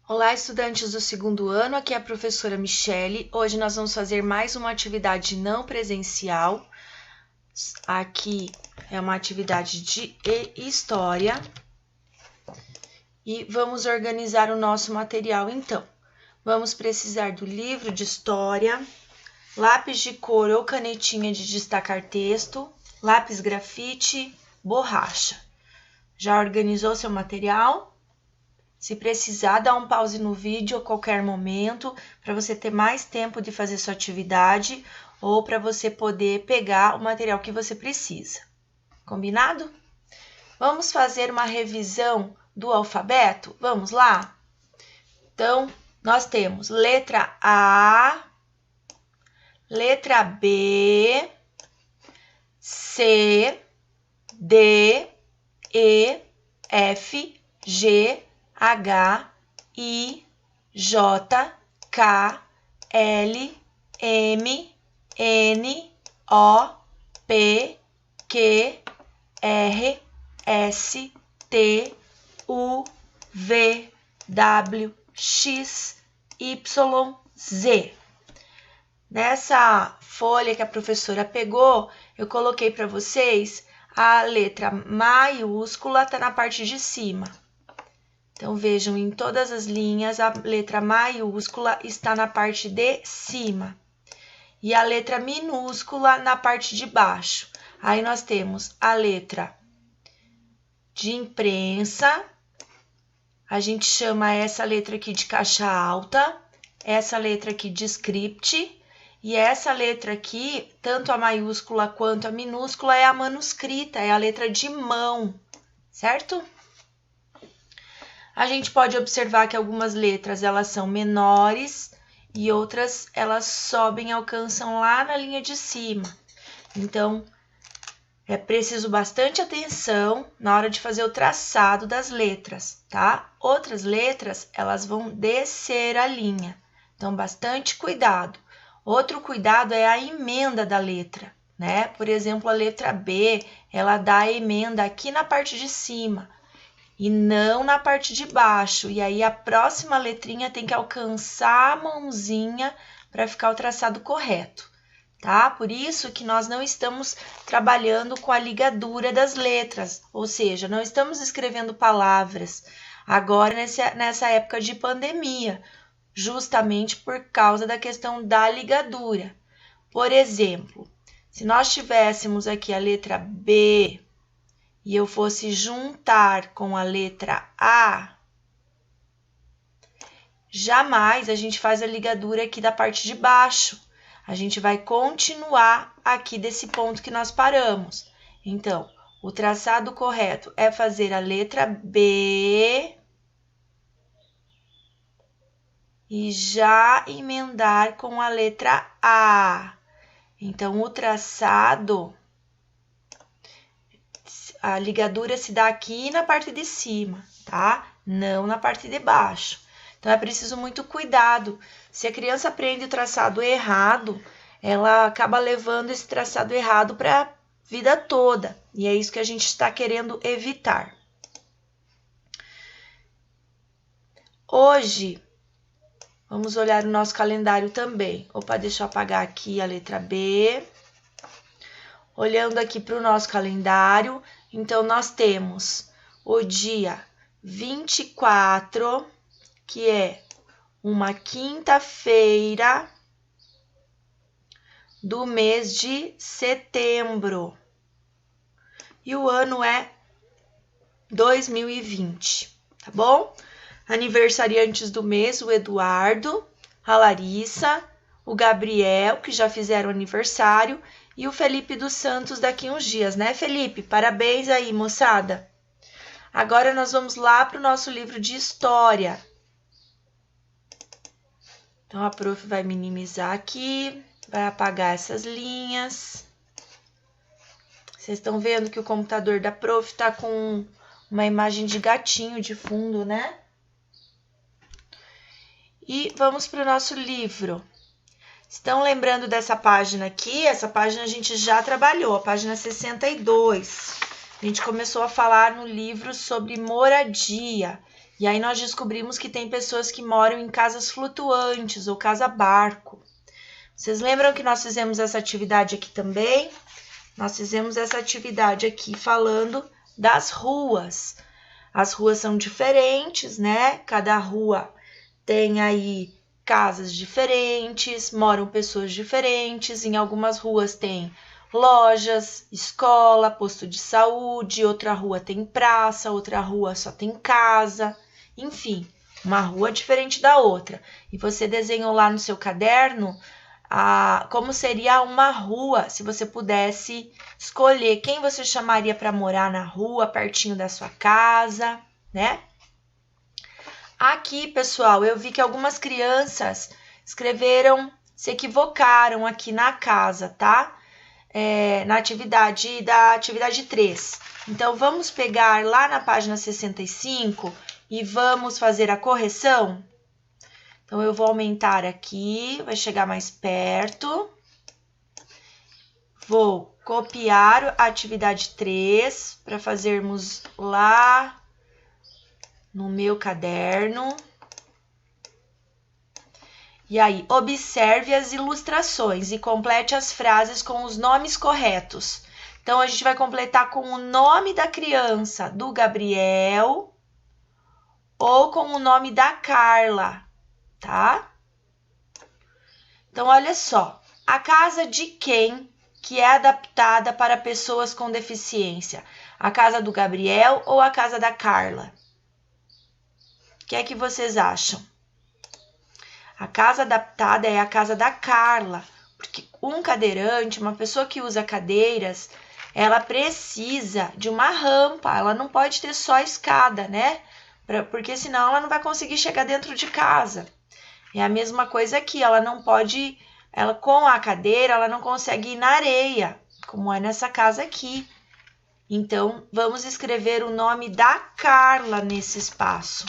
Olá, estudantes do segundo ano, aqui é a professora Michele. Hoje nós vamos fazer mais uma atividade não presencial. Aqui é uma atividade de história. E vamos organizar o nosso material então. Vamos precisar do livro de história, lápis de cor ou canetinha de destacar texto, lápis grafite, borracha. Já organizou seu material? Se precisar, dá um pause no vídeo a qualquer momento para você ter mais tempo de fazer sua atividade ou para você poder pegar o material que você precisa. Combinado? Vamos fazer uma revisão do alfabeto? Vamos lá? Então, nós temos letra A, letra B, C, D, E, F, G, H, I, J, K, L, M, N, O, P, Q, R, S, T, U, V, W, X, Y, Z. Nessa folha que a professora pegou, eu coloquei para vocês a letra maiúscula, tá na parte de cima. Então, vejam, em todas as linhas, a letra maiúscula está na parte de cima. E a letra minúscula na parte de baixo. Aí, nós temos a letra de imprensa. A gente chama essa letra aqui de caixa alta. Essa letra aqui de script. E essa letra aqui, tanto a maiúscula quanto a minúscula, é a manuscrita, é a letra de mão, certo? A gente pode observar que algumas letras elas são menores e outras elas sobem e alcançam lá na linha de cima. Então, é preciso bastante atenção na hora de fazer o traçado das letras, tá? Outras letras, elas vão descer a linha. Então, bastante cuidado. Outro cuidado é a emenda da letra, né? Por exemplo, a letra B, ela dá a emenda aqui na parte de cima e não na parte de baixo. E aí, a próxima letrinha tem que alcançar a mãozinha para ficar o traçado correto, tá? Por isso que nós não estamos trabalhando com a ligadura das letras, ou seja, não estamos escrevendo palavras agora nessa época de pandemia, justamente por causa da questão da ligadura. Por exemplo, se nós tivéssemos aqui a letra B e eu fosse juntar com a letra A, jamais a gente faz a ligadura aqui da parte de baixo. A gente vai continuar aqui desse ponto que nós paramos. Então, o traçado correto é fazer a letra B e já emendar com a letra A. Então, o traçado, a ligadura se dá aqui na parte de cima, tá? Não na parte de baixo. Então, é preciso muito cuidado. Se a criança aprende o traçado errado, ela acaba levando esse traçado errado para a vida toda. E é isso que a gente está querendo evitar. Hoje, vamos olhar o nosso calendário também. Opa, deixa eu apagar aqui a letra B. Olhando aqui para o nosso calendário, então, nós temos o dia 24, que é uma quinta-feira do mês de setembro. E o ano é 2020, tá bom? Aniversariantes do mês, o Eduardo, a Larissa, o Gabriel, que já fizeram aniversário, e o Felipe dos Santos daqui uns dias, né, Felipe? Parabéns aí, moçada! Agora nós vamos lá para o nosso livro de história. Então, a prof vai minimizar aqui, vai apagar essas linhas. Vocês estão vendo que o computador da prof tá com uma imagem de gatinho de fundo, né? E vamos para o nosso livro. Estão lembrando dessa página aqui? Essa página a gente já trabalhou, a página 62. A gente começou a falar no livro sobre moradia. E aí nós descobrimos que tem pessoas que moram em casas flutuantes ou casa-barco. Vocês lembram que nós fizemos essa atividade aqui também? Nós fizemos essa atividade aqui falando das ruas. As ruas são diferentes, né? Cada rua tem aí casas diferentes, moram pessoas diferentes. Em algumas ruas tem lojas, escola, posto de saúde, outra rua tem praça, outra rua só tem casa. Enfim, uma rua diferente da outra. E você desenhou lá no seu caderno como seria uma rua, se você pudesse escolher quem você chamaria para morar na rua, pertinho da sua casa, né? Aqui, pessoal, eu vi que algumas crianças se equivocaram aqui na casa, tá? Na atividade da atividade 3. Então, vamos pegar lá na página 65 e vamos fazer a correção? Então, eu vou aumentar aqui, vai chegar mais perto. Vou copiar a atividade 3 para fazermos lá no meu caderno. E aí, observe as ilustrações e complete as frases com os nomes corretos. Então, a gente vai completar com o nome da criança, do Gabriel, ou com o nome da Carla, tá? Então, olha só. A casa de quem que é adaptada para pessoas com deficiência? A casa do Gabriel ou a casa da Carla? O que é que vocês acham? A casa adaptada é a casa da Carla, porque um cadeirante, uma pessoa que usa cadeiras, ela precisa de uma rampa, ela não pode ter só escada, né? Porque senão ela não vai conseguir chegar dentro de casa. É a mesma coisa aqui, ela não pode, com a cadeira, ela não consegue ir na areia, como é nessa casa aqui. Então, vamos escrever o nome da Carla nesse espaço.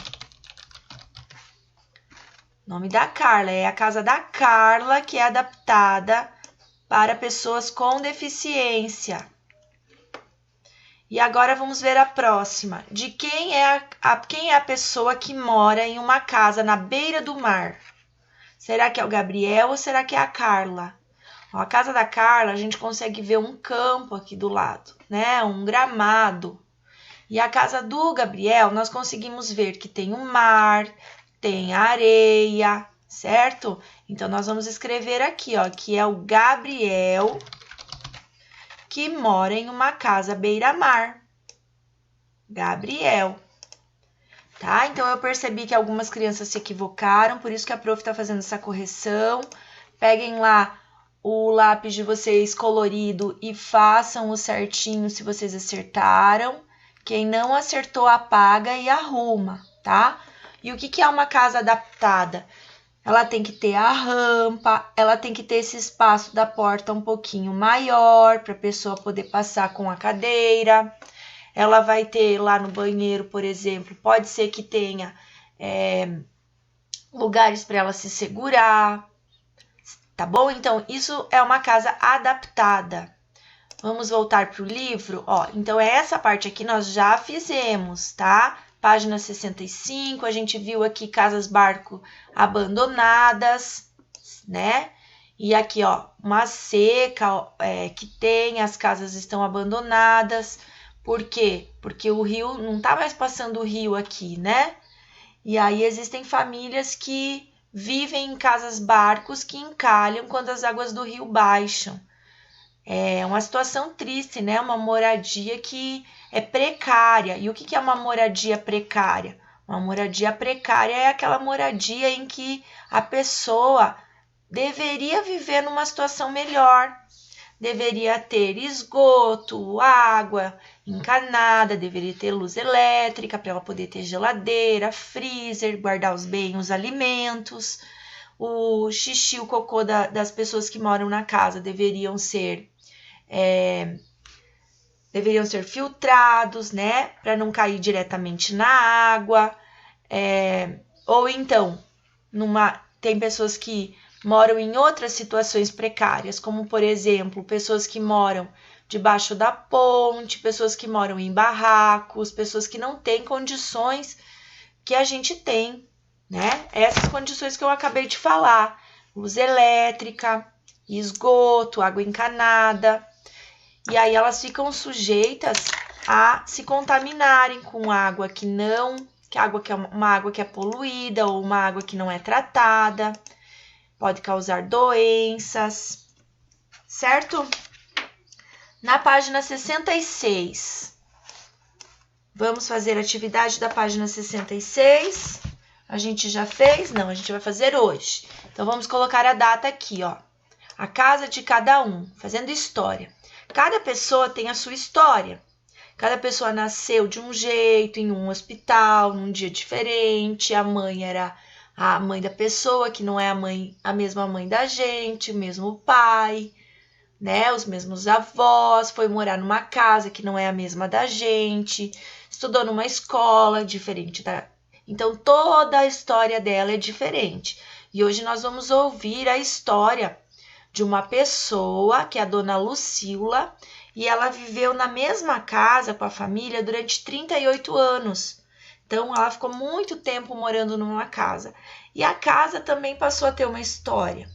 O nome da Carla é a casa da Carla, que é adaptada para pessoas com deficiência. E agora vamos ver a próxima. De quem é a pessoa que mora em uma casa na beira do mar? Será que é o Gabriel ou será que é a Carla? A casa da Carla, a gente consegue ver um campo aqui do lado, né? Um gramado. E a casa do Gabriel, nós conseguimos ver que tem o mar, tem areia, certo? Então, nós vamos escrever aqui, ó, que é o Gabriel que mora em uma casa beira-mar. Gabriel. Tá? Então, eu percebi que algumas crianças se equivocaram, por isso que a prof está fazendo essa correção. Peguem lá o lápis de vocês colorido e façam o certinho se vocês acertaram. Quem não acertou, apaga e arruma, tá? E o que é uma casa adaptada? Ela tem que ter a rampa, ela tem que ter esse espaço da porta um pouquinho maior para a pessoa poder passar com a cadeira. Ela vai ter lá no banheiro, por exemplo, pode ser que tenha lugares para ela se segurar, tá bom? Então, isso é uma casa adaptada. Vamos voltar para o livro, ó. Então, essa parte aqui nós já fizemos, tá? Página 65, a gente viu aqui casas-barco abandonadas, né? E aqui, ó, uma seca que tem, as casas estão abandonadas. Por quê? Porque o rio, não tá mais passando o rio aqui, né? E aí existem famílias que vivem em casas-barcos que encalham quando as águas do rio baixam. É uma situação triste, né? Uma moradia que é precária. E o que é uma moradia precária? Uma moradia precária é aquela moradia em que a pessoa deveria viver numa situação melhor. Deveria ter esgoto, água encanada, deveria ter luz elétrica para ela poder ter geladeira, freezer, guardar os alimentos. O xixi, o cocô das pessoas que moram na casa deveriam ser filtrados, né, para não cair diretamente na água. Ou então, tem pessoas que moram em outras situações precárias, como, por exemplo, pessoas que moram debaixo da ponte, pessoas que moram em barracos, pessoas que não têm condições que a gente tem, né? Essas condições que eu acabei de falar, luz elétrica, esgoto, água encanada, e aí elas ficam sujeitas a se contaminarem com água que é uma água que é poluída ou uma água que não é tratada, pode causar doenças, certo? Na página 66, vamos fazer a atividade da página 66. A gente já fez? Não, a gente vai fazer hoje. Então, vamos colocar a data aqui, ó. A casa de cada um, fazendo história. Cada pessoa tem a sua história. Cada pessoa nasceu de um jeito, em um hospital, num dia diferente. A mãe era a mãe da pessoa, que não é a mesma mãe da gente, o mesmo pai, né? Os mesmos avós, foi morar numa casa que não é a mesma da gente, estudou numa escola diferente da... Então, toda a história dela é diferente. E hoje nós vamos ouvir a história de uma pessoa, que é a dona Lucila, e ela viveu na mesma casa com a família durante 38 anos. Então, ela ficou muito tempo morando numa casa. E a casa também passou a ter uma história.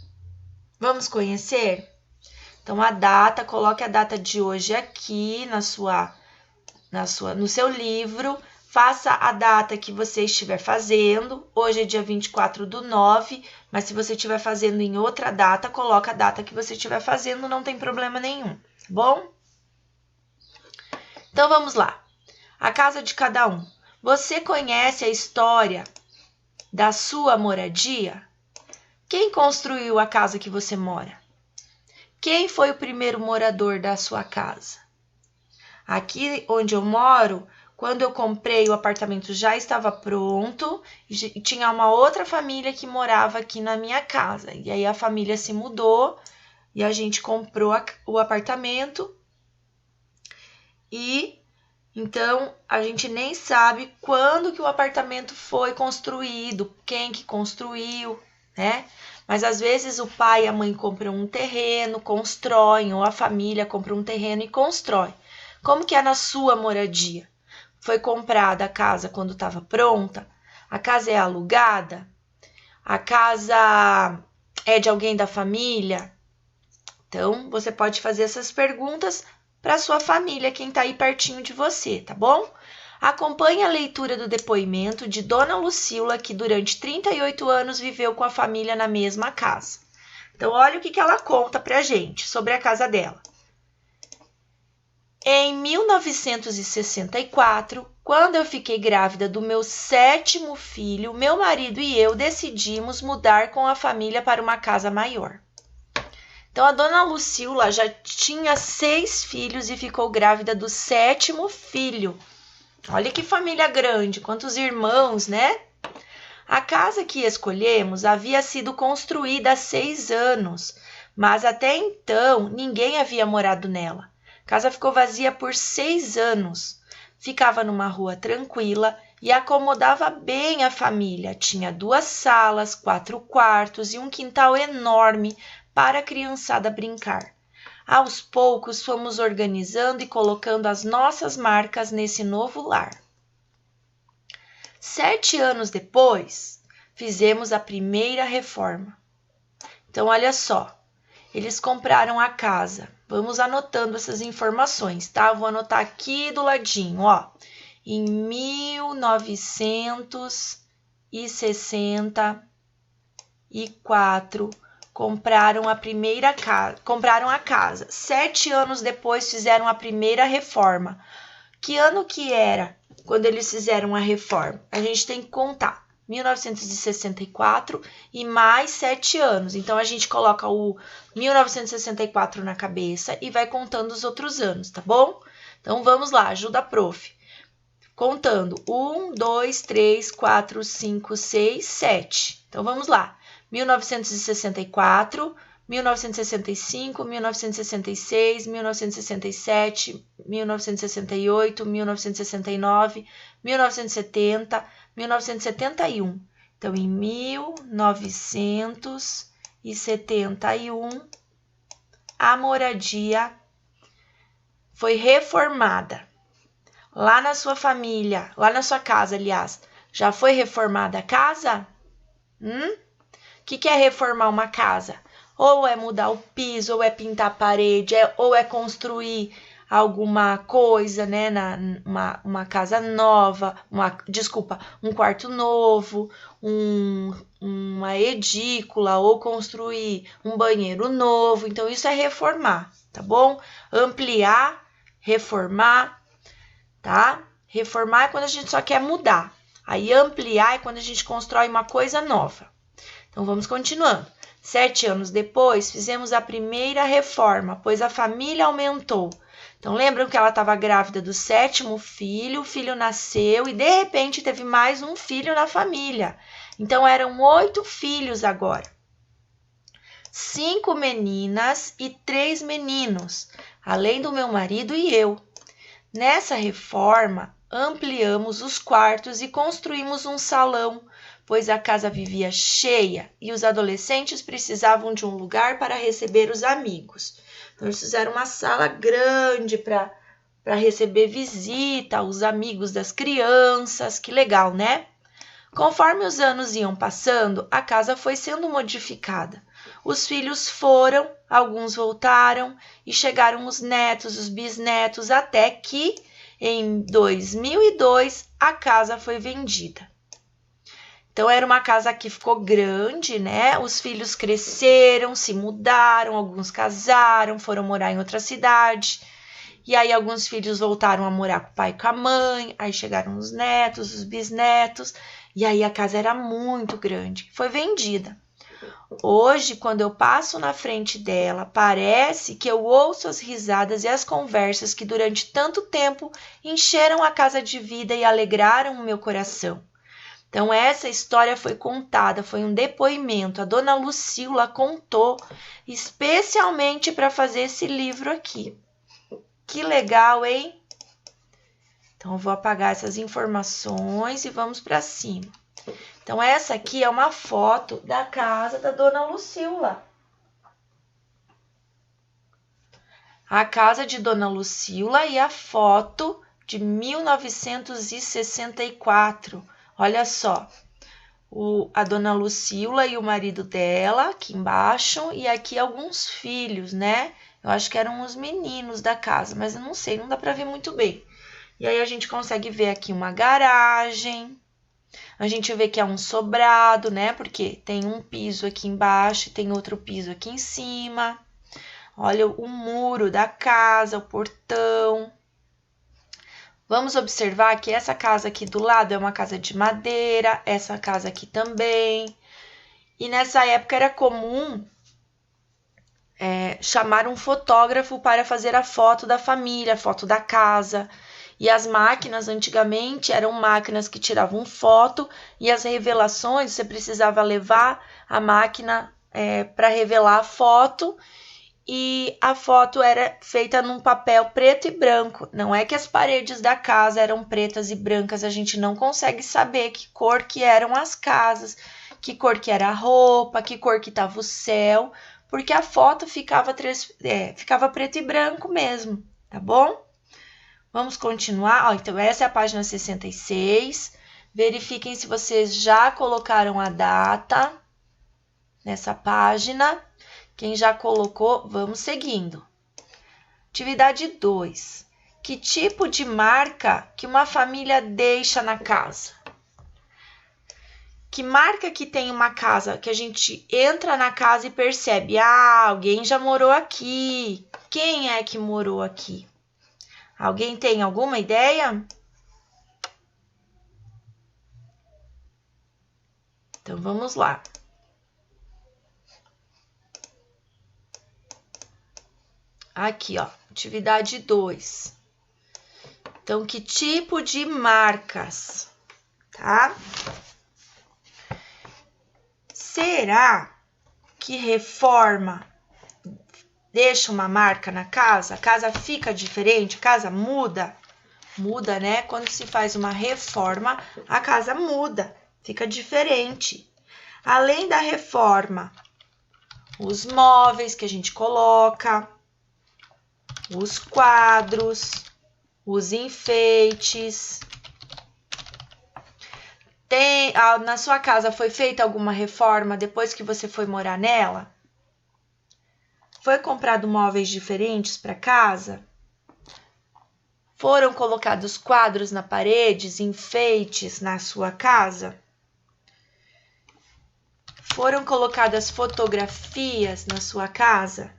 Vamos conhecer? Então, a data, coloque a data de hoje aqui no seu livro. Faça a data que você estiver fazendo. Hoje é dia 24/9, mas se você estiver fazendo em outra data, coloca a data que você estiver fazendo, não tem problema nenhum, tá bom? Então, vamos lá. A casa de cada um. Você conhece a história da sua moradia? Quem construiu a casa que você mora? Quem foi o primeiro morador da sua casa? Aqui onde eu moro, quando eu comprei o apartamento já estava pronto e tinha uma outra família que morava aqui na minha casa. E aí a família se mudou e a gente comprou o apartamento e então a gente nem sabe quando que o apartamento foi construído, quem que construiu, né? Mas às vezes o pai e a mãe compram um terreno, constroem, ou a família compra um terreno e constrói. Como que é na sua moradia? Foi comprada a casa quando estava pronta? A casa é alugada? A casa é de alguém da família? Então, você pode fazer essas perguntas para sua família, quem está aí pertinho de você, tá bom? Acompanhe a leitura do depoimento de Dona Lucila, que durante 38 anos viveu com a família na mesma casa. Então, olha o que ela conta pra gente sobre a casa dela. Em 1964, quando eu fiquei grávida do meu 7º filho, meu marido e eu decidimos mudar com a família para uma casa maior. Então, a Dona Lucila já tinha 6 filhos e ficou grávida do 7º filho. Olha que família grande, quantos irmãos, né? A casa que escolhemos havia sido construída há 6 anos, mas até então ninguém havia morado nela. A casa ficou vazia por 6 anos. Ficava numa rua tranquila e acomodava bem a família. Tinha 2 salas, 4 quartos e um quintal enorme para a criançada brincar. Aos poucos, fomos organizando e colocando as nossas marcas nesse novo lar. 7 anos depois, fizemos a primeira reforma. Então, olha só, eles compraram a casa. Vamos anotando essas informações, tá? Vou anotar aqui do ladinho, ó. Em 1964, compraram a casa. 7 anos depois fizeram a primeira reforma. Que ano que era quando eles fizeram a reforma? A gente tem que contar. 1964 e mais 7 anos. Então, a gente coloca o 1964 na cabeça e vai contando os outros anos, tá bom? Então, vamos lá, ajuda a prof. Contando 1, 2, 3, 4, 5, 6, 7. Então, vamos lá. 1964, 1965, 1966, 1967, 1968, 1969, 1970, 1971. Então, em 1971, a moradia foi reformada. Lá na sua família, lá na sua casa, aliás, Já foi reformada a casa? O que é reformar uma casa? Ou é mudar o piso, ou é pintar a parede, ou é construir alguma coisa, né? Uma casa nova, um quarto novo, uma edícula, ou construir um banheiro novo. Então, isso é reformar, tá bom? Ampliar, reformar, tá? Reformar é quando a gente só quer mudar. Aí, ampliar é quando a gente constrói uma coisa nova. Então, vamos continuando. 7 anos depois, fizemos a primeira reforma, pois a família aumentou. Então, lembram que ela estava grávida do 7º filho, o filho nasceu e, de repente, teve mais um filho na família. Então, eram 8 filhos agora. 5 meninas e 3 meninos, além do meu marido e eu. Nessa reforma, ampliamos os quartos e construímos um salão, pois a casa vivia cheia e os adolescentes precisavam de um lugar para receber os amigos. Então, eles fizeram uma sala grande para receber visita, os amigos das crianças. Que legal, né? Conforme os anos iam passando, a casa foi sendo modificada. Os filhos foram, alguns voltaram e chegaram os netos, os bisnetos, até que, em 2002, a casa foi vendida. Então, era uma casa que ficou grande, né? Os filhos cresceram, se mudaram, alguns casaram, foram morar em outra cidade. E aí, alguns filhos voltaram a morar com o pai e com a mãe. Aí, chegaram os netos, os bisnetos. E aí, a casa era muito grande. Foi vendida. Hoje, quando eu passo na frente dela, parece que eu ouço as risadas e as conversas que durante tanto tempo encheram a casa de vida e alegraram o meu coração. Então, essa história foi contada, foi um depoimento. A dona Lucila contou especialmente para fazer esse livro aqui. Que legal, hein? Então, eu vou apagar essas informações e vamos para cima. Então, essa aqui é uma foto da casa da dona Lucila. A casa de dona Lucila e a foto de 1964. Olha só, a dona Lucila e o marido dela aqui embaixo e aqui alguns filhos, né? Eu acho que eram os meninos da casa, mas eu não sei, não dá para ver muito bem. E aí a gente consegue ver aqui uma garagem, a gente vê que é um sobrado, né? Porque tem um piso aqui embaixo e tem outro piso aqui em cima. Olha o muro da casa, o portão. Vamos observar que essa casa aqui do lado é uma casa de madeira, essa casa aqui também. E nessa época era comum chamar um fotógrafo para fazer a foto da família, a foto da casa. E as máquinas antigamente eram máquinas que tiravam foto e as revelações você precisava levar a máquina para revelar a foto. E a foto era feita num papel preto e branco. Não é que as paredes da casa eram pretas e brancas, a gente não consegue saber que cor que eram as casas, que cor que era a roupa, que cor que estava o céu, porque a foto ficava preto e branco mesmo, tá bom? Vamos continuar. Então, essa é a página 66. Verifiquem se vocês já colocaram a data nessa página. Quem já colocou, vamos seguindo. Atividade 2. Que tipo de marca que uma família deixa na casa? Que marca que tem uma casa que a gente entra na casa e percebe, alguém já morou aqui. Quem é que morou aqui? Alguém tem alguma ideia? Então, vamos lá. Aqui, ó, atividade 2. Então, que tipo de marcas, tá? Será que reforma deixa uma marca na casa? A casa fica diferente? A casa muda? Muda, né? Quando se faz uma reforma, a casa muda, fica diferente. Além da reforma, os móveis que a gente coloca, os quadros, os enfeites. Na sua casa foi feita alguma reforma depois que você foi morar nela? Foi comprado móveis diferentes para casa? Foram colocados quadros na parede, enfeites na sua casa? Foram colocadas fotografias na sua casa?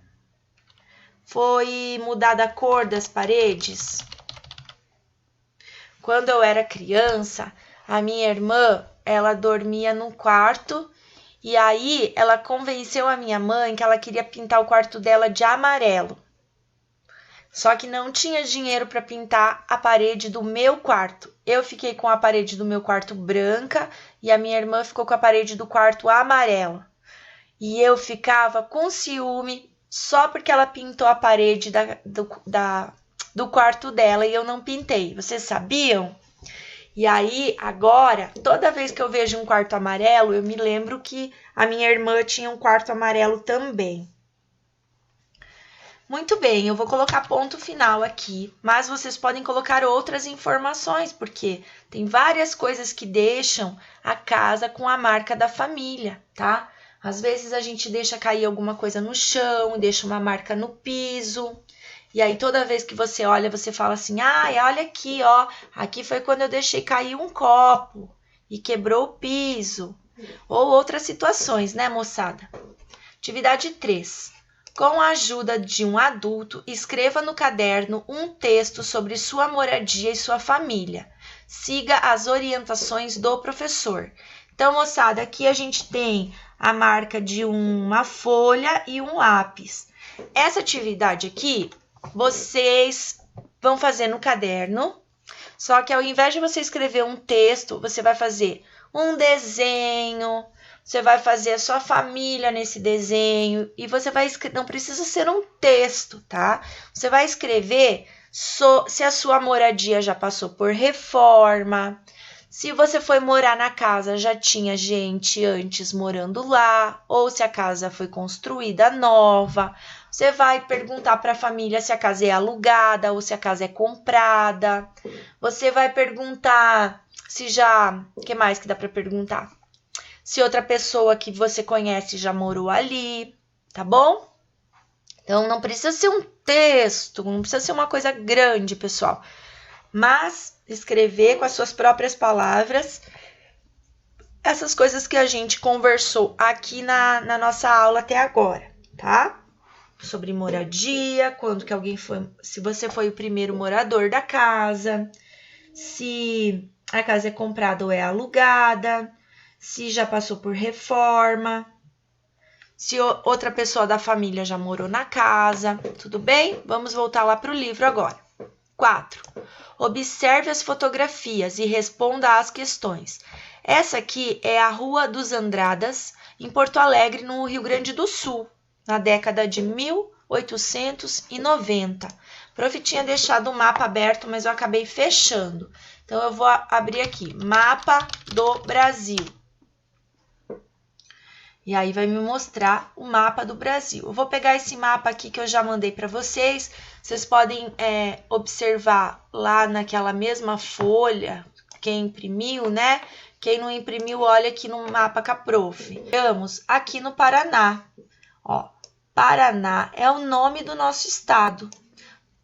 Foi mudada a cor das paredes? Quando eu era criança, a minha irmã, ela dormia num quarto e aí ela convenceu a minha mãe que ela queria pintar o quarto dela de amarelo. Só que não tinha dinheiro para pintar a parede do meu quarto. Eu fiquei com a parede do meu quarto branca e a minha irmã ficou com a parede do quarto amarela. E eu ficava com ciúme só porque ela pintou a parede do quarto dela e eu não pintei. Vocês sabiam? E aí, agora, toda vez que eu vejo um quarto amarelo, eu me lembro que a minha irmã tinha um quarto amarelo também. Muito bem, eu vou colocar ponto final aqui, mas vocês podem colocar outras informações, porque tem várias coisas que deixam a casa com a marca da família, tá? Às vezes a gente deixa cair alguma coisa no chão, deixa uma marca no piso. E aí, toda vez que você olha, você fala assim, olha aqui, ó, aqui foi quando eu deixei cair um copo e quebrou o piso. Ou outras situações, né, moçada? Atividade 3. Com a ajuda de um adulto, escreva no caderno um texto sobre sua moradia e sua família. Siga as orientações do professor. Então, moçada, aqui a gente tem a marca de uma folha e um lápis. Essa atividade aqui, vocês vão fazer no caderno, só que ao invés de você escrever um texto, você vai fazer um desenho, você vai fazer a sua família nesse desenho e você vai escrever, não precisa ser um texto, tá? Você vai escrever se a sua moradia já passou por reforma, se você foi morar na casa, já tinha gente antes morando lá, ou se a casa foi construída nova. Você vai perguntar para a família se a casa é alugada ou se a casa é comprada. Você vai perguntar se já... O que mais que dá para perguntar? Se outra pessoa que você conhece já morou ali, tá bom? Então, não precisa ser um texto, não precisa ser uma coisa grande, pessoal. Mas escrever com as suas próprias palavras essas coisas que a gente conversou aqui na nossa aula até agora, tá? Sobre moradia, quando que alguém foi, se você foi o primeiro morador da casa, se a casa é comprada ou é alugada, se já passou por reforma, se outra pessoa da família já morou na casa, tudo bem? Vamos voltar lá para o livro agora. 4. Observe as fotografias e responda às questões. Essa aqui é a Rua dos Andradas, em Porto Alegre, no Rio Grande do Sul, na década de 1890. O prof tinha deixado o mapa aberto, mas eu acabei fechando. Então, eu vou abrir aqui, Mapa do Brasil. E aí vai me mostrar o mapa do Brasil. Eu vou pegar esse mapa aqui que eu já mandei para vocês. Vocês podem observar lá naquela mesma folha, quem imprimiu, né? Quem não imprimiu, olha aqui no mapa com a prof. Vamos aqui no Paraná. Ó, Paraná é o nome do nosso estado.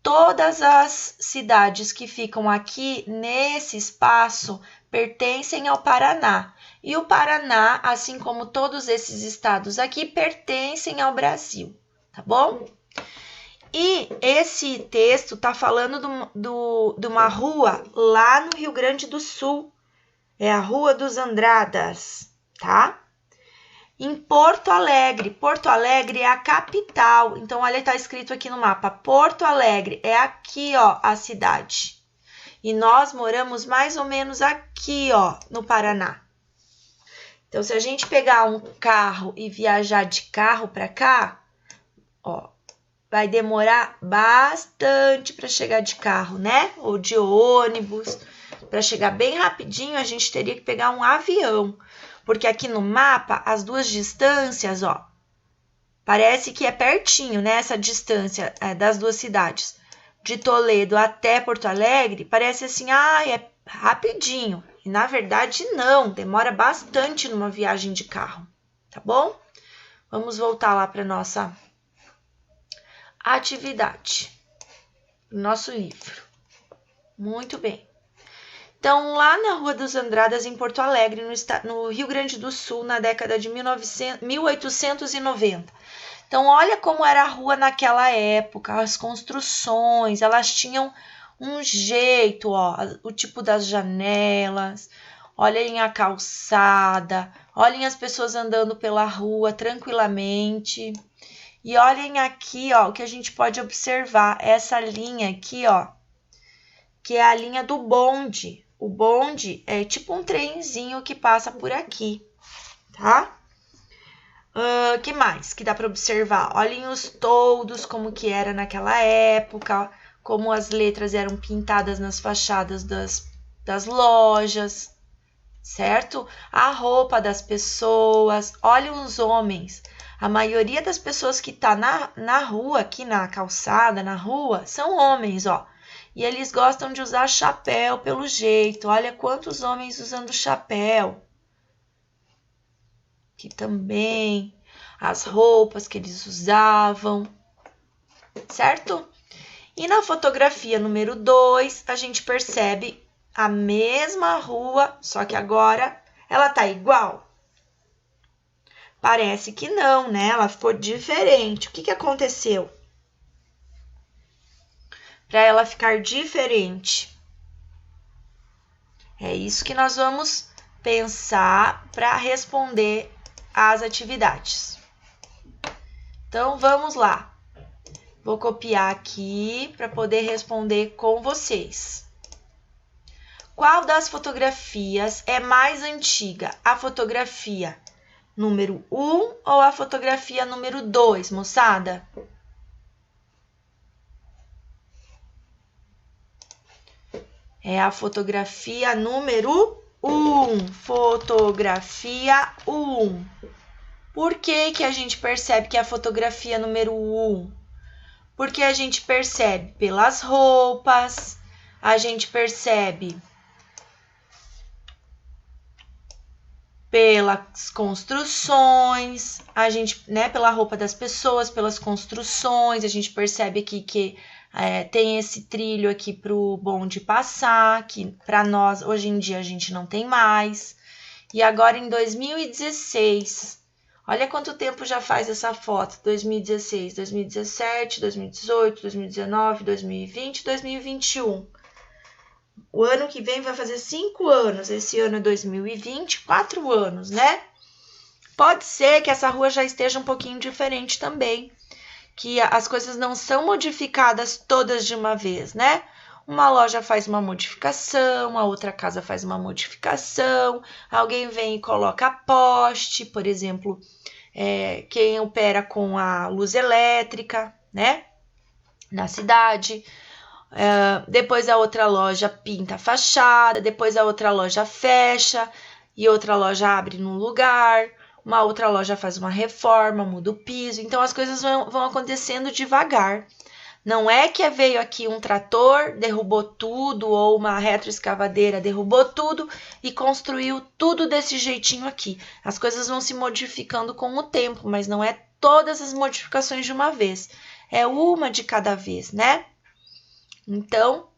Todas as cidades que ficam aqui nesse espaço pertencem ao Paraná. E o Paraná, assim como todos esses estados aqui, pertencem ao Brasil, tá bom? E esse texto está falando de uma rua lá no Rio Grande do Sul. É a Rua dos Andradas, tá? Em Porto Alegre. Porto Alegre é a capital. Então, olha, está escrito aqui no mapa. Porto Alegre é aqui, ó, a cidade. E nós moramos mais ou menos aqui, ó, no Paraná. Então, se a gente pegar um carro e viajar de carro para cá, ó, vai demorar bastante para chegar de carro, né? Ou de ônibus. Para chegar bem rapidinho, a gente teria que pegar um avião. Porque aqui no mapa, as duas distâncias, ó, parece que é pertinho, né? Essa distância das duas cidades. De Toledo até Porto Alegre, parece assim, é rapidinho. E na verdade não, demora bastante numa viagem de carro, tá bom? Vamos voltar lá para nossa atividade, nosso livro. Muito bem. Então, lá na Rua dos Andradas, em Porto Alegre, no Rio Grande do Sul, na década de 1890. Então, olha como era a rua naquela época, as construções, elas tinham um jeito, ó, o tipo das janelas, olhem a calçada, olhem as pessoas andando pela rua tranquilamente. E olhem aqui, ó, o que a gente pode observar, essa linha aqui, ó, que é a linha do bonde. O bonde é tipo um trenzinho que passa por aqui, tá? Que mais que dá para observar? Olhem os toldos, como que era naquela época, como as letras eram pintadas nas fachadas das lojas, certo? A roupa das pessoas, olhem os homens. A maioria das pessoas que tá na rua, aqui na calçada, na rua, são homens, ó. E eles gostam de usar chapéu pelo jeito. Olha quantos homens usando chapéu. Aqui também. As roupas que eles usavam. Certo? E na fotografia número 2, a gente percebe a mesma rua, só que agora ela tá igual. Parece que não, né? Ela ficou diferente. O que aconteceu? Para ela ficar diferente. É isso que nós vamos pensar para responder às atividades. Então, vamos lá. Vou copiar aqui para poder responder com vocês. Qual das fotografias é mais antiga? A fotografia número 1 ou a fotografia número 2, moçada? É a fotografia número 1. Fotografia 1. Por que a gente percebe que é a fotografia número 1? Porque a gente percebe pelas roupas, a gente percebe pelas construções, a gente, né, pela roupa das pessoas, pelas construções, a gente percebe aqui que tem esse trilho aqui para o bonde passar, que para nós, hoje em dia, a gente não tem mais. E agora, em 2016, olha quanto tempo já faz essa foto, 2016, 2017, 2018, 2019, 2020, 2021. O ano que vem vai fazer 5 anos, esse ano é 2020, 4 anos, né? Pode ser que essa rua já esteja um pouquinho diferente também, que as coisas não são modificadas todas de uma vez, né? Uma loja faz uma modificação, a outra casa faz uma modificação, alguém vem e coloca poste, por exemplo, quem opera com a luz elétrica, né? Na cidade. Depois a outra loja pinta a fachada, depois a outra loja fecha e outra loja abre num lugar. Uma outra loja faz uma reforma, muda o piso. Então, as coisas vão acontecendo devagar. Não é que veio aqui um trator, derrubou tudo, ou uma retroescavadeira derrubou tudo e construiu tudo desse jeitinho aqui. As coisas vão se modificando com o tempo, mas não é todas as modificações de uma vez. É uma de cada vez, né? Então,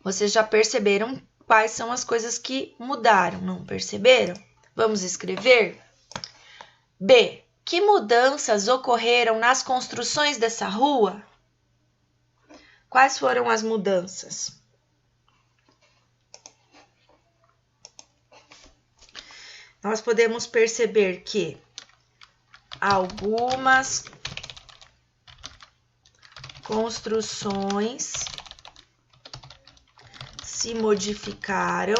vocês já perceberam quais são as coisas que mudaram, não perceberam? Vamos escrever? B. Que mudanças ocorreram nas construções dessa rua? Quais foram as mudanças? Nós podemos perceber que algumas construções se modificaram.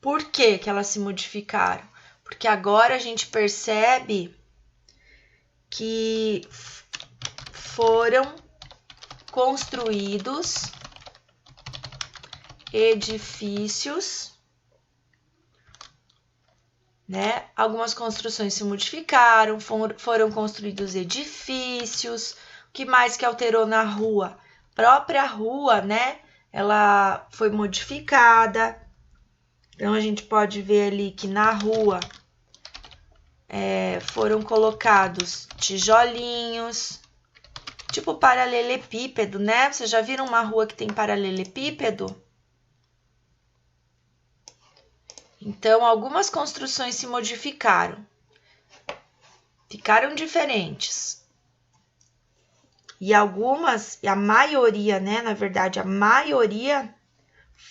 Por que elas se modificaram? Porque agora a gente percebe que foram construídos edifícios, né? Algumas construções se modificaram, foram construídos edifícios. O que mais que alterou na rua? Própria rua, né? ela foi modificada. Então, a gente pode ver ali que na rua foram colocados tijolinhos, tipo paralelepípedo, né? Vocês já viram uma rua que tem paralelepípedo? Então, algumas construções se modificaram, ficaram diferentes. E algumas, e a maioria, né? Na verdade, a maioria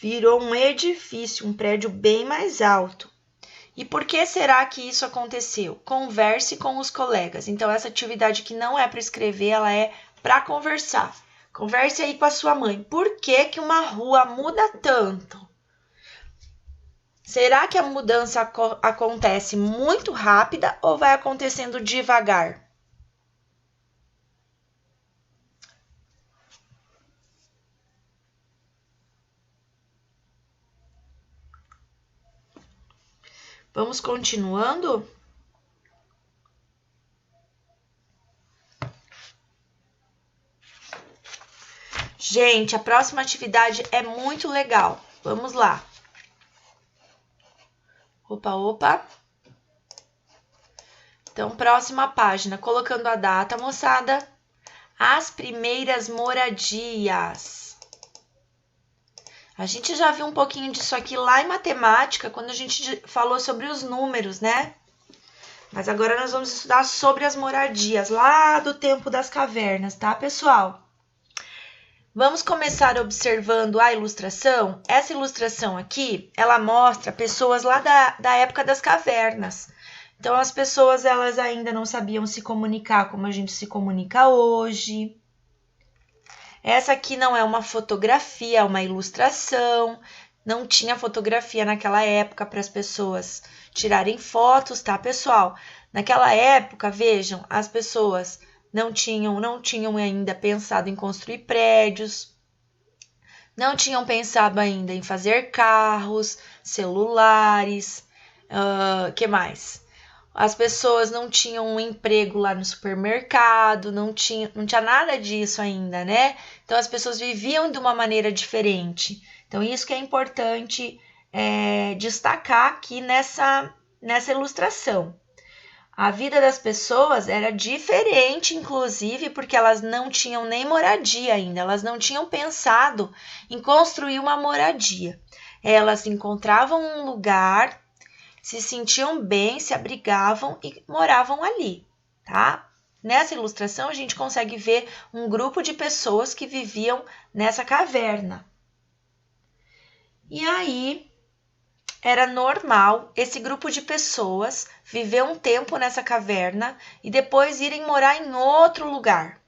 virou um edifício, um prédio bem mais alto. E por que será que isso aconteceu? Converse com os colegas. Então, essa atividade que não é para escrever, ela é para conversar. Converse aí com a sua mãe. Por que que uma rua muda tanto? Será que a mudança acontece muito rápida ou vai acontecendo devagar? Vamos continuando? Gente, a próxima atividade é muito legal. Vamos lá. Opa. Então, próxima página. Colocando a data, moçada. As primeiras moradias. A gente já viu um pouquinho disso aqui lá em matemática, quando a gente falou sobre os números, né? Mas agora nós vamos estudar sobre as moradias, lá do tempo das cavernas, tá, pessoal? Vamos começar observando a ilustração. Essa ilustração aqui, ela mostra pessoas lá da época das cavernas. Então, as pessoas, elas ainda não sabiam se comunicar como a gente se comunica hoje. Essa aqui não é uma fotografia, é uma ilustração. Não tinha fotografia naquela época para as pessoas tirarem fotos, tá, pessoal? Naquela época, vejam, as pessoas não tinham ainda pensado em construir prédios, não tinham pensado ainda em fazer carros, celulares, que mais? As pessoas não tinham um emprego lá no supermercado, não tinha nada disso ainda, né? Então, as pessoas viviam de uma maneira diferente. Então, isso que é importante destacar aqui nessa ilustração. A vida das pessoas era diferente, inclusive, porque elas não tinham nem moradia ainda, elas não tinham pensado em construir uma moradia. Elas encontravam um lugar, se sentiam bem, se abrigavam e moravam ali, tá? Nessa ilustração, a gente consegue ver um grupo de pessoas que viviam nessa caverna. E aí, era normal esse grupo de pessoas viver um tempo nessa caverna e depois irem morar em outro lugar.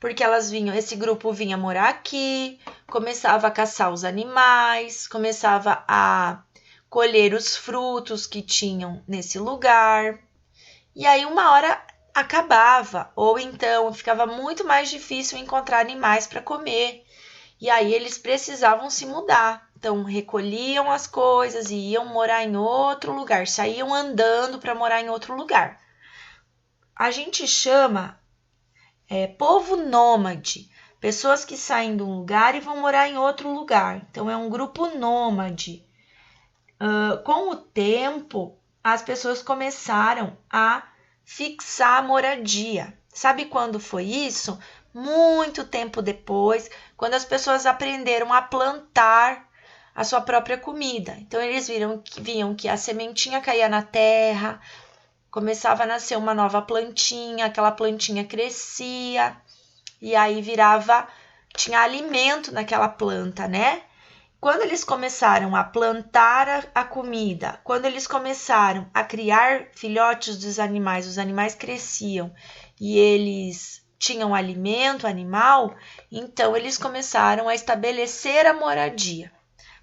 Porque esse grupo vinha morar aqui, começava a caçar os animais, começava a colher os frutos que tinham nesse lugar. E aí uma hora acabava, ou então ficava muito mais difícil encontrar animais para comer. E aí eles precisavam se mudar. Então recolhiam as coisas e iam morar em outro lugar, saíam andando para morar em outro lugar. A gente chama povo nômade, pessoas que saem de um lugar e vão morar em outro lugar. Então é um grupo nômade. Com o tempo, as pessoas começaram a fixar a moradia. Sabe quando foi isso? Muito tempo depois, quando as pessoas aprenderam a plantar a sua própria comida. Então, eles viam que a sementinha caía na terra, começava a nascer uma nova plantinha, aquela plantinha crescia, e aí tinha alimento naquela planta, né? Quando eles começaram a plantar a comida, quando eles começaram a criar filhotes dos animais, os animais cresciam e eles tinham alimento animal, então eles começaram a estabelecer a moradia.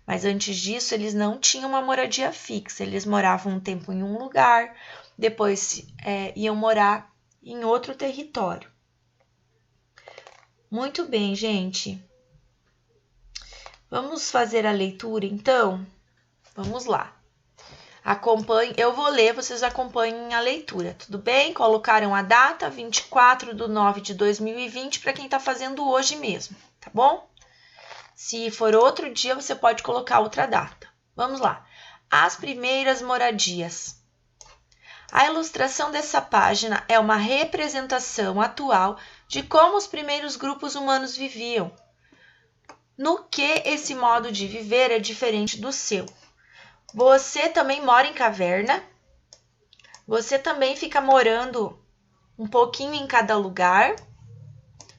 Mas antes disso, eles não tinham uma moradia fixa, eles moravam um tempo em um lugar, depois iam morar em outro território. Muito bem, gente. Vamos fazer a leitura, então? Vamos lá. Eu vou ler, vocês acompanhem a leitura, tudo bem? Colocaram a data, 24/9/2020, para quem está fazendo hoje mesmo, tá bom? Se for outro dia, você pode colocar outra data. Vamos lá. As primeiras moradias. A ilustração dessa página é uma representação atual de como os primeiros grupos humanos viviam. No que esse modo de viver é diferente do seu. Você também mora em caverna? Você também fica morando um pouquinho em cada lugar?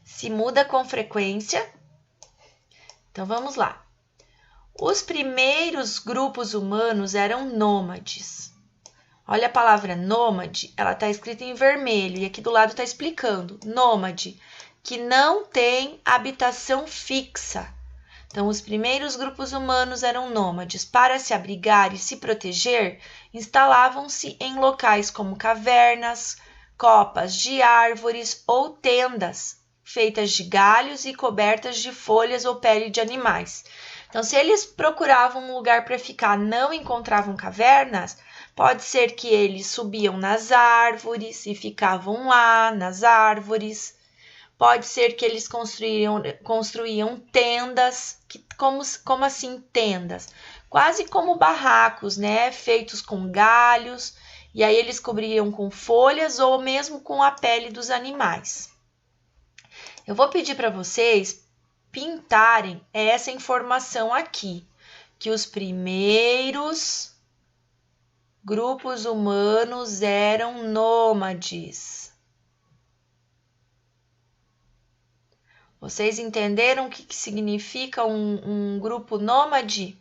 Se muda com frequência? Então vamos lá. Os primeiros grupos humanos eram nômades. Olha a palavra nômade, ela está escrita em vermelho e aqui do lado está explicando. Nômade, que não tem habitação fixa. Então, os primeiros grupos humanos eram nômades. Para se abrigar e se proteger, instalavam-se em locais como cavernas, copas de árvores ou tendas, feitas de galhos e cobertas de folhas ou pele de animais. Então, se eles procuravam um lugar para ficar, não encontravam cavernas, pode ser que eles subiam nas árvores e ficavam lá nas árvores. Pode ser que eles construíam tendas, como assim tendas? Quase como barracos, né? Feitos com galhos, e aí eles cobriam com folhas ou mesmo com a pele dos animais. Eu vou pedir para vocês pintarem essa informação aqui, que os primeiros grupos humanos eram nômades. Vocês entenderam o que significa um grupo nômade?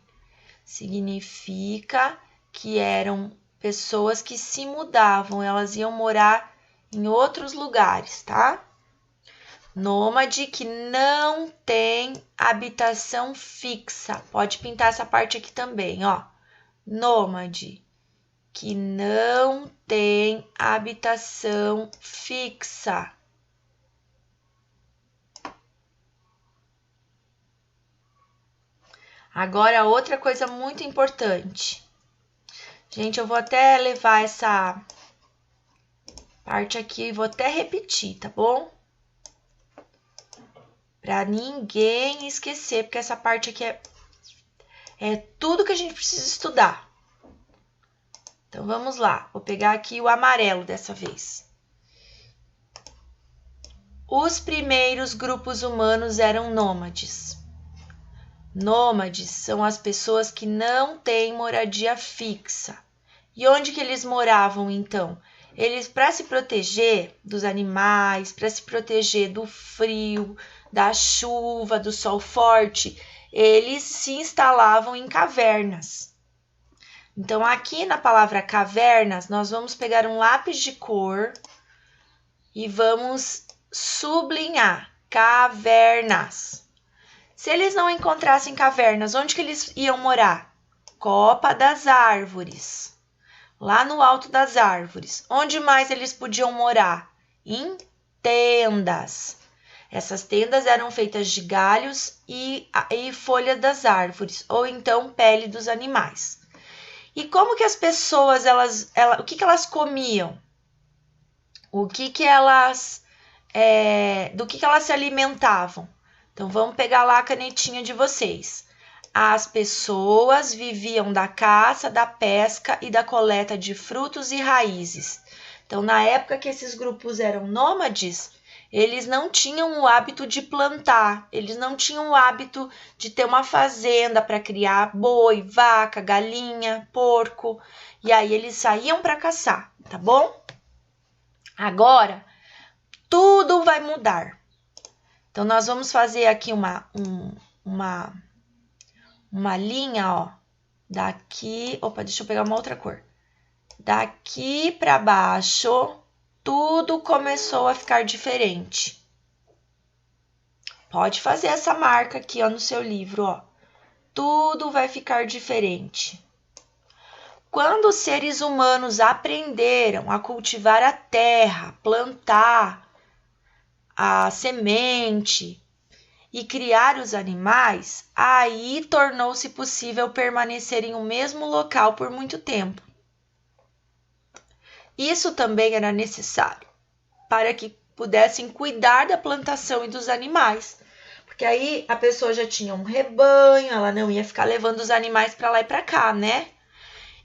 Significa que eram pessoas que se mudavam, elas iam morar em outros lugares, tá? Nômade que não tem habitação fixa. Pode pintar essa parte aqui também, ó. Nômade que não tem habitação fixa. Agora, outra coisa muito importante. Gente, eu vou até levar essa parte aqui, vou até repetir, tá bom? Para ninguém esquecer, porque essa parte aqui é tudo que a gente precisa estudar. Então, vamos lá. Vou pegar aqui o amarelo dessa vez. Os primeiros grupos humanos eram nômades. Nômades são as pessoas que não têm moradia fixa. E onde que eles moravam, então? Eles, para se proteger dos animais, para se proteger do frio, da chuva, do sol forte, eles se instalavam em cavernas. Então, aqui na palavra cavernas, nós vamos pegar um lápis de cor e vamos sublinhar cavernas. Se eles não encontrassem cavernas, onde que eles iam morar? Copa das árvores. Lá no alto das árvores. Onde mais eles podiam morar? Em tendas. Essas tendas eram feitas de galhos e folha das árvores, ou então pele dos animais. E como que as pessoas, o que elas comiam? Do que elas se alimentavam? Então, vamos pegar lá a canetinha de vocês. As pessoas viviam da caça, da pesca e da coleta de frutos e raízes. Então, na época que esses grupos eram nômades, eles não tinham o hábito de plantar, eles não tinham o hábito de ter uma fazenda para criar boi, vaca, galinha, porco. E aí, eles saíam para caçar, tá bom? Agora, tudo vai mudar. Então, nós vamos fazer aqui uma linha, ó, daqui, deixa eu pegar uma outra cor. Daqui para baixo, tudo começou a ficar diferente. Pode fazer essa marca aqui, ó, no seu livro, ó. Tudo vai ficar diferente. Quando os seres humanos aprenderam a cultivar a terra, plantar a semente e criar os animais, aí tornou-se possível permanecer em um mesmo local por muito tempo. Isso também era necessário para que pudessem cuidar da plantação e dos animais, Porque aí a pessoa já tinha um rebanho, ela não ia ficar levando os animais para lá e para cá, né?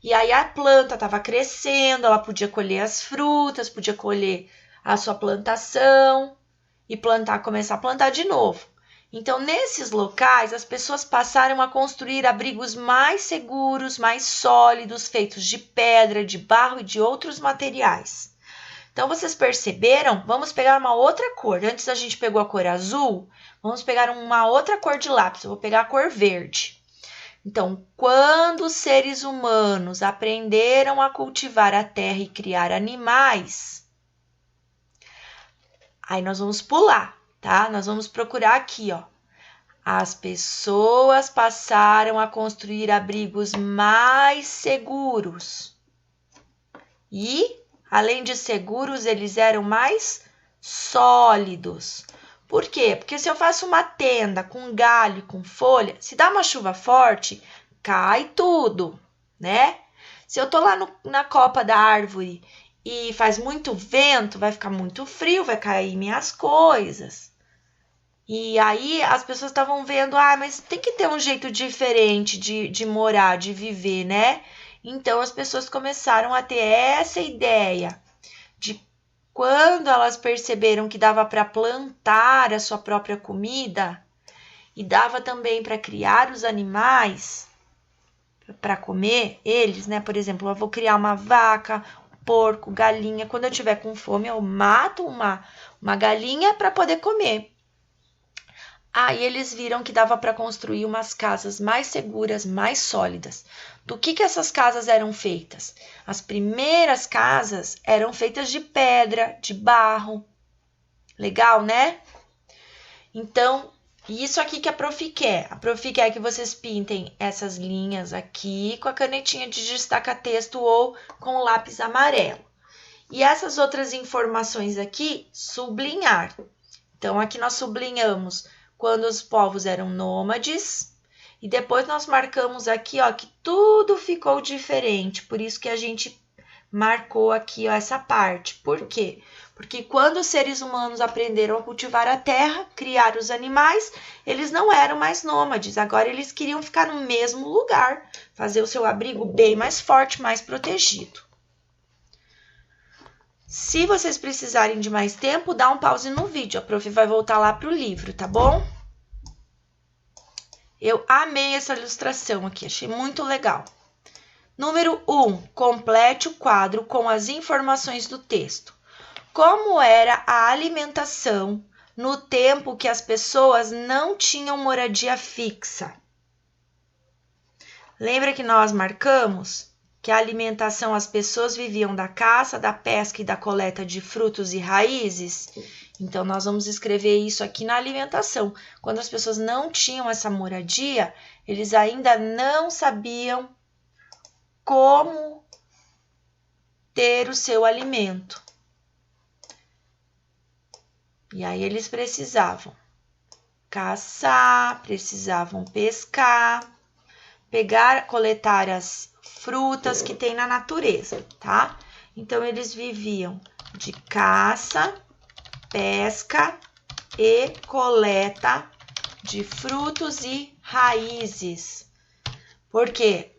E aí a planta estava crescendo, ela podia colher as frutas, podia colher a sua plantação e começar a plantar de novo. Então, nesses locais, as pessoas passaram a construir abrigos mais seguros, mais sólidos, feitos de pedra, de barro e de outros materiais. Então, vocês perceberam? Vamos pegar uma outra cor. Antes a gente pegou a cor azul, vamos pegar uma outra cor de lápis. Eu vou pegar a cor verde. Então, quando os seres humanos aprenderam a cultivar a terra e criar animais, aí nós vamos pular, tá? Nós vamos procurar aqui, ó. As pessoas passaram a construir abrigos mais seguros. E, além de seguros, eles eram mais sólidos. Por quê? Porque se eu faço uma tenda com galho, com folha, se dá uma chuva forte, cai tudo, né? Se eu tô lá na copa da árvore e faz muito vento, vai ficar muito frio, vai cair minhas coisas. E aí as pessoas estavam vendo, mas tem que ter um jeito diferente de morar, de viver, né? Então as pessoas começaram a ter essa ideia de quando elas perceberam que dava para plantar a sua própria comida e dava também para criar os animais para comer eles, né? Por exemplo, eu vou criar uma vaca, porco, galinha. Quando eu tiver com fome, eu mato uma galinha para poder comer. Aí eles viram que dava para construir umas casas mais seguras, mais sólidas. Do que essas casas eram feitas? As primeiras casas eram feitas de pedra, de barro. Legal, né? Então, isso aqui que a Profi quer. A Profi quer que vocês pintem essas linhas aqui com a canetinha de destaca-texto ou com o lápis amarelo. E essas outras informações aqui, sublinhar. Então, aqui nós sublinhamos quando os povos eram nômades, e depois nós marcamos aqui, ó, que tudo ficou diferente, por isso que a gente marcou aqui, ó, essa parte. Por quê? Porque quando os seres humanos aprenderam a cultivar a terra, criar os animais, eles não eram mais nômades, agora eles queriam ficar no mesmo lugar, fazer o seu abrigo bem mais forte, mais protegido. Se vocês precisarem de mais tempo, dá um pause no vídeo. A Profi vai voltar lá para o livro, tá bom? Eu amei essa ilustração aqui, achei muito legal. Número 1. Complete o quadro com as informações do texto. Como era a alimentação no tempo que as pessoas não tinham moradia fixa? Lembra que nós marcamos que a alimentação, as pessoas viviam da caça, da pesca e da coleta de frutos e raízes? Então, nós vamos escrever isso aqui na alimentação. Quando as pessoas não tinham essa moradia, eles ainda não sabiam como ter o seu alimento. E aí, eles precisavam caçar, precisavam pescar, coletar as frutas que tem na natureza, tá? Então, eles viviam de caça, pesca e coleta de frutos e raízes. Porque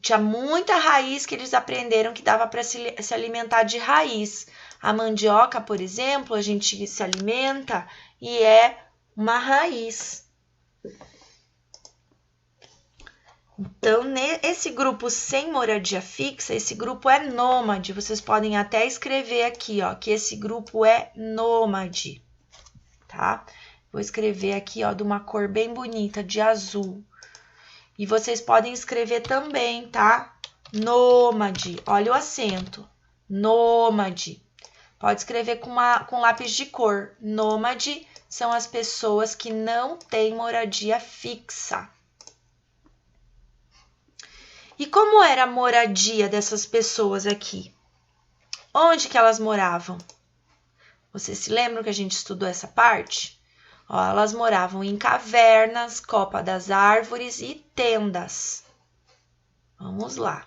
tinha muita raiz que eles aprenderam que dava para se alimentar de raiz. A mandioca, por exemplo, a gente se alimenta e é uma raiz. Então, esse grupo sem moradia fixa, esse grupo é nômade. Vocês podem até escrever aqui, ó, que esse grupo é nômade, tá? Vou escrever aqui, ó, de uma cor bem bonita, de azul. E vocês podem escrever também, tá? Nômade, olha o acento, nômade. Pode escrever com lápis de cor. Nômade são as pessoas que não têm moradia fixa. E como era a moradia dessas pessoas aqui? Onde que elas moravam? Vocês se lembram que a gente estudou essa parte? Ó, elas moravam em cavernas, copa das árvores e tendas. Vamos lá.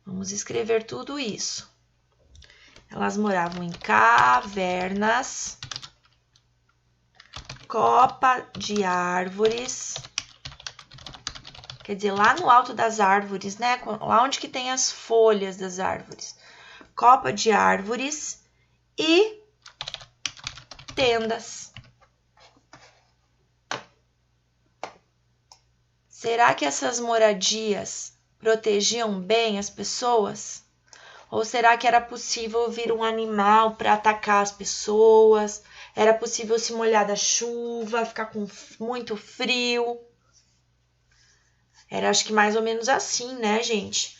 Vamos escrever tudo isso. Elas moravam em cavernas, copa de árvores. Quer dizer, lá no alto das árvores, né? Lá onde que tem as folhas das árvores. Copa de árvores e tendas. Será que essas moradias protegiam bem as pessoas? Ou será que era possível vir um animal para atacar as pessoas? Era possível se molhar da chuva, ficar com muito frio? Era, acho que mais ou menos assim, né, gente?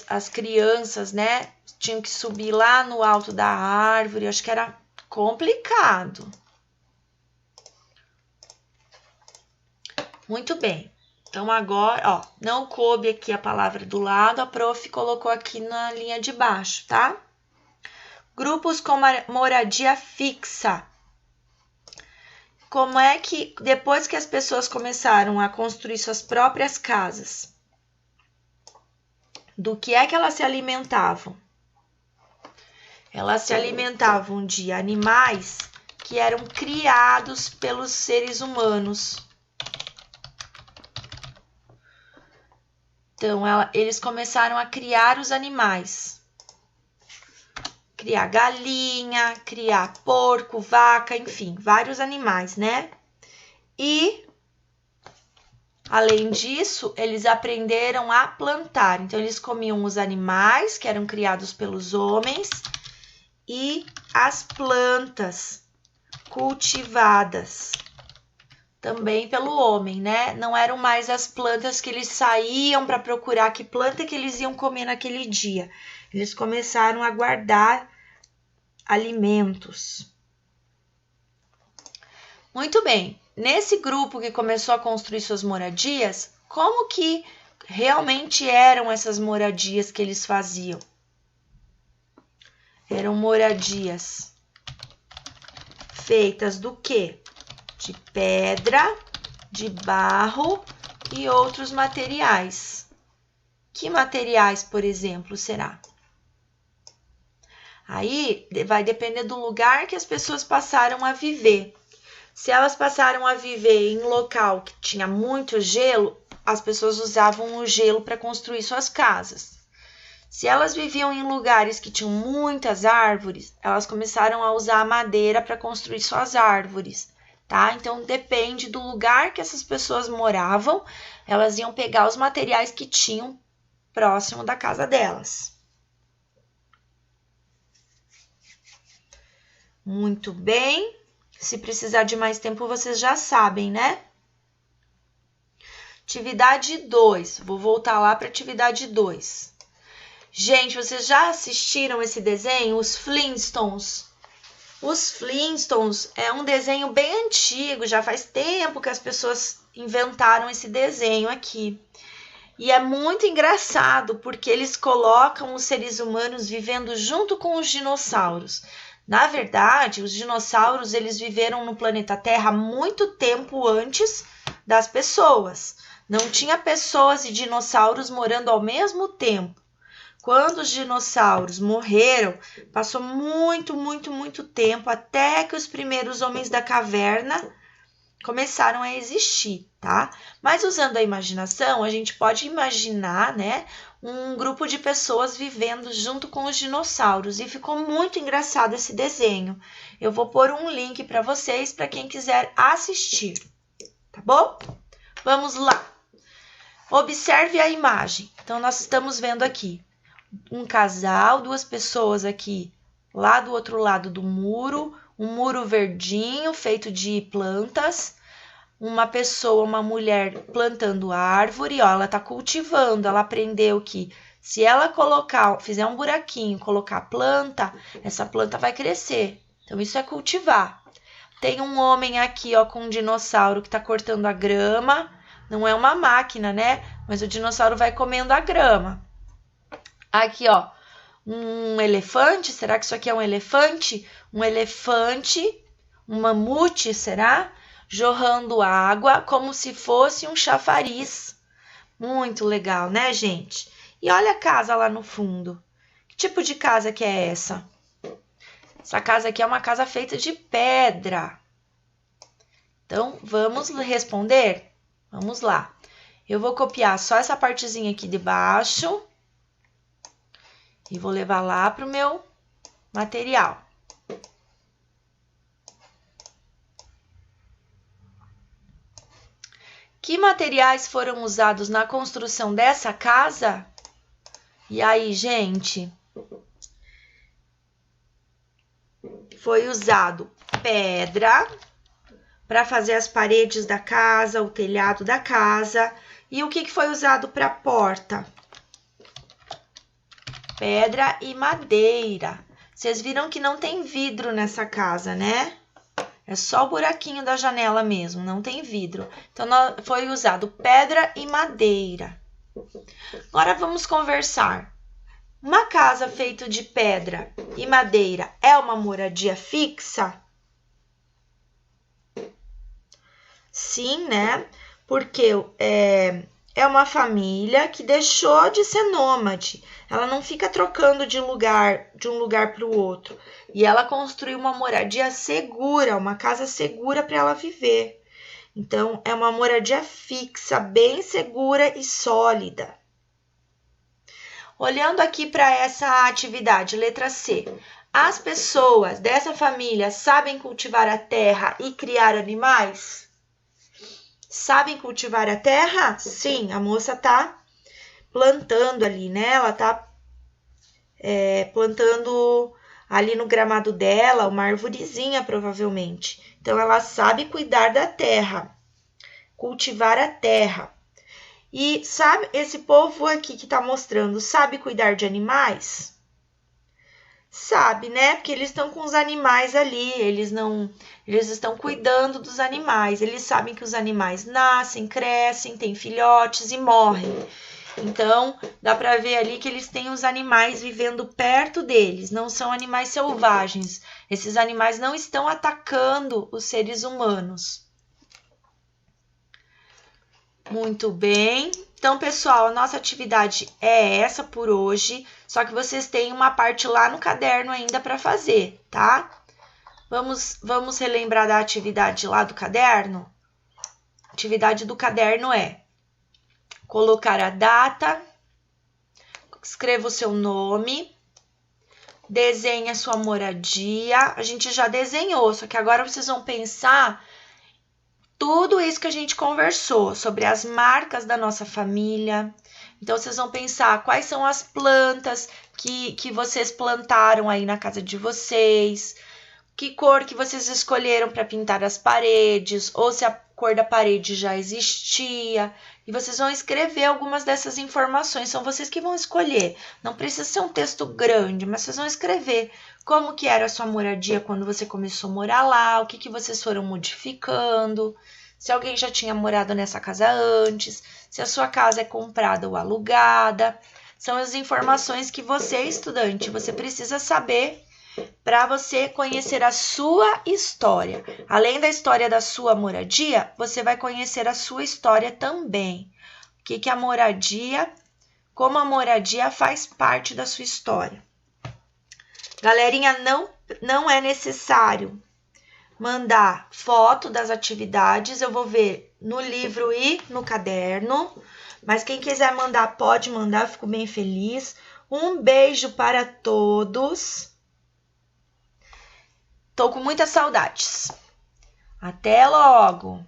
As crianças, né, tinham que subir lá no alto da árvore. Acho que era complicado. Muito bem. Então, agora, ó, não coube aqui a palavra do lado, a prof colocou aqui na linha de baixo, tá? Grupos com moradia fixa. Como é que, depois que as pessoas começaram a construir suas próprias casas, do que é que elas se alimentavam? Elas se alimentavam de animais que eram criados pelos seres humanos. Então, eles começaram a criar os animais. Criar galinha, criar porco, vaca, enfim, vários animais, né? E, além disso, eles aprenderam a plantar. Então, eles comiam os animais que eram criados pelos homens e as plantas cultivadas também pelo homem, né? Não eram mais as plantas que eles saíam para procurar que planta que eles iam comer naquele dia. Eles começaram a guardar alimentos. Muito bem. Nesse grupo que começou a construir suas moradias, como que realmente eram essas moradias que eles faziam? Eram moradias feitas do quê? De pedra, de barro e outros materiais. Que materiais, por exemplo, será? Aí vai depender do lugar que as pessoas passaram a viver. Se elas passaram a viver em um local que tinha muito gelo, as pessoas usavam o gelo para construir suas casas. Se elas viviam em lugares que tinham muitas árvores, elas começaram a usar a madeira para construir suas árvores. Tá? Então, depende do lugar que essas pessoas moravam, elas iam pegar os materiais que tinham próximo da casa delas. Muito bem. Se precisar de mais tempo, vocês já sabem, né? Atividade 2. Vou voltar lá para atividade 2. Gente, vocês já assistiram esse desenho? Os Flintstones? Os Flintstones é um desenho bem antigo, já faz tempo que as pessoas inventaram esse desenho aqui. E é muito engraçado porque eles colocam os seres humanos vivendo junto com os dinossauros. Na verdade, os dinossauros eles viveram no planeta Terra muito tempo antes das pessoas. Não tinha pessoas e dinossauros morando ao mesmo tempo. Quando os dinossauros morreram, passou muito tempo até que os primeiros homens da caverna começaram a existir, tá? Mas usando a imaginação, a gente pode imaginar, né, um grupo de pessoas vivendo junto com os dinossauros e ficou muito engraçado esse desenho. Eu vou pôr um link para vocês, para quem quiser assistir, tá bom? Vamos lá. Observe a imagem. Então, nós estamos vendo aqui um casal, duas pessoas aqui lá do outro lado do muro, um muro verdinho feito de plantas, uma pessoa, uma mulher plantando árvore, ó, ela tá cultivando, ela aprendeu que se ela fizer um buraquinho, colocar planta, essa planta vai crescer. Então, isso é cultivar. Tem um homem aqui, ó, com um dinossauro que tá cortando a grama, não é uma máquina, né? Mas o dinossauro vai comendo a grama. Aqui, ó, um elefante, será que isso aqui é um elefante? Um elefante, um mamute, será? Jorrando água como se fosse um chafariz. Muito legal, né, gente? E olha a casa lá no fundo. Que tipo de casa que é essa? Essa casa aqui é uma casa feita de pedra. Então, vamos responder? Vamos lá. Eu vou copiar só essa partezinha aqui de baixo e vou levar lá para o meu material. Que materiais foram usados na construção dessa casa? E aí, gente? Foi usado pedra para fazer as paredes da casa, o telhado da casa. E o que foi usado para a porta? Pedra e madeira. Vocês viram que não tem vidro nessa casa, né? É só o buraquinho da janela mesmo, não tem vidro. Então, foi usado pedra e madeira. Agora, vamos conversar. Uma casa feita de pedra e madeira é uma moradia fixa? Sim, né? Porque é uma família que deixou de ser nômade. Ela não fica trocando de um lugar para o outro. E ela construiu uma moradia segura, uma casa segura para ela viver. Então, é uma moradia fixa, bem segura e sólida. Olhando aqui para essa atividade, letra C. As pessoas dessa família sabem cultivar a terra e criar animais? Sabem cultivar a terra? Sim, a moça tá plantando ali, né? Ela tá plantando ali no gramado dela uma arvorezinha, provavelmente. Então, ela sabe cuidar da terra, cultivar a terra. E sabe, esse povo aqui que tá mostrando, sabe cuidar de animais? Sabe, né? Porque eles estão com os animais ali, eles estão cuidando dos animais. Eles sabem que os animais nascem, crescem, têm filhotes e morrem. Então, dá para ver ali que eles têm os animais vivendo perto deles, não são animais selvagens. Esses animais não estão atacando os seres humanos. Muito bem. Então, pessoal, a nossa atividade é essa por hoje, só que vocês têm uma parte lá no caderno ainda para fazer, tá? Vamos relembrar da atividade lá do caderno? A atividade do caderno é colocar a data, escreva o seu nome, desenhe a sua moradia. A gente já desenhou, só que agora vocês vão pensar tudo isso que a gente conversou sobre as marcas da nossa família. Então, vocês vão pensar quais são as plantas que vocês plantaram aí na casa de vocês, que cor que vocês escolheram para pintar as paredes, ou se a cor da parede já existia. E vocês vão escrever algumas dessas informações, são vocês que vão escolher. Não precisa ser um texto grande, mas vocês vão escrever como que era a sua moradia quando você começou a morar lá, o que vocês foram modificando, se alguém já tinha morado nessa casa antes, se a sua casa é comprada ou alugada. São as informações que você, estudante, você precisa saber para você conhecer a sua história. Além da história da sua moradia, você vai conhecer a sua história também. O que a moradia, como a moradia faz parte da sua história. Galerinha, não é necessário mandar foto das atividades, eu vou ver no livro e no caderno, mas quem quiser mandar, pode mandar, fico bem feliz. Um beijo para todos. Tô com muitas saudades. Até logo!